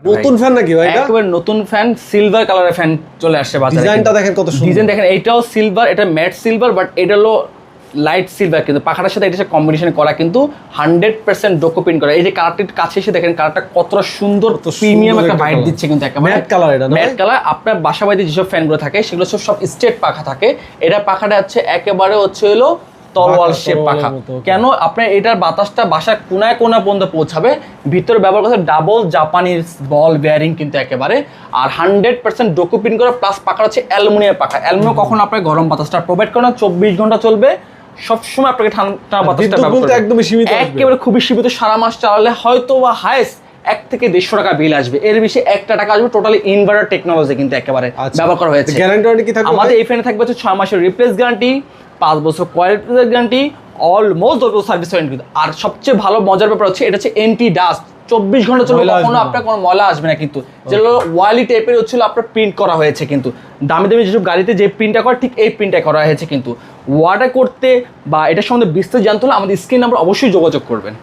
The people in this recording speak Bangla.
নতুন ফ্যান নাকি ভাই? একেবারে নতুন ফ্যান, সিলভার কালারের ফ্যান চলে আসছে বাজারে। ডিজাইনটা দেখেন কত সুন্দর। ডিজাইন দেখেন, এইটাও সিলভার, এটা ম্যাট সিলভার, বাট এটা হলো লাইট সিলভার, কিন্তু পাখাটার সাথে এটা কম্বিনেশন করা, কিন্তু 100% ডোকো প্রিন্ট করা। এই যে কালারটির কাছে এসে দেখেন কালারটা কতটা সুন্দর, প্রিমিয়াম একটা ভাইব দিচ্ছে কিন্তু একেবারে ম্যাট কালার। এটা ম্যাট কালার। আপনার বাসা বাড়িতে যেসব ফ্যানগুলো থাকে সেগুলো সব স্ট্রেট পাখা থাকে, এটা পাখাটা হচ্ছে একেবারে হলো তলোয়ার শেপ পাখা। কেন? আপনার এটার বাতাসটা বাসার কোনায় কোনা পর্যন্ত পৌঁছাবে। ভিতরে ব্যবহার করতে ডাবল জাপানিজ বল বেয়ারিং কিন্তু একেবারে, আর 100% ডোকো প্রিন্ট করা, প্লাস পাখা হচ্ছে অ্যালুমিনিয়াম পাখা। অ্যালুমিনিয়াম কখন আপনার গরম বাতাসটা প্রোভাইড করে না, 24 ঘন্টা চলবে, সবসময় আপনাকে ঠান্ডা বাতাসটা ব্যবহার করতে একদমই সীমিত, একেবারে খুবই সীমিত। সারা মাস চালালে হয়তো বা হাইস্ট 1 থেকে 150 টাকা বিল আসবে, এর বেশি 1 টাকা আসবে। টোটালি ইনভার্টার টেকনোলজি কিন্তু একেবারে ব্যবহার করা হয়েছে। গ্যারান্টি ওয়ারেন্টি কি থাকবে? আমাদের এই ফ্যানে থাকবে হচ্ছে 6 মাসের রিপ্লেস গ্যারান্টি, 5 বছর কয়েল গ্যারান্টি, অলমোস্ট 10 বছর সার্ভিস ওয়ারেন্টি। আর সবচেয়ে ভালো মজার ব্যাপার হচ্ছে এটা হচ্ছে এন্টি ডাস্ট, 24 ঘন্টা চলবে, কখনো আপনার কোনো ময়লা আসবে না কিন্তু। যেগুলো ওয়ালি টাইপের হচ্ছিল আপনার প্রিন্ট করা হয়েছে, কিন্তু দামি দামি যেসব গাড়িতে যে প্রিন্টটা করে ঠিক এই প্রিন্টটা করা হয়েছে কিন্তু। ওয়াটার করতে বা এটার সম্বন্ধে বিস্তারিত জানতে হলে আমাদের স্ক্রিন নাম্বার অবশ্যই যোগাযোগ করবেন।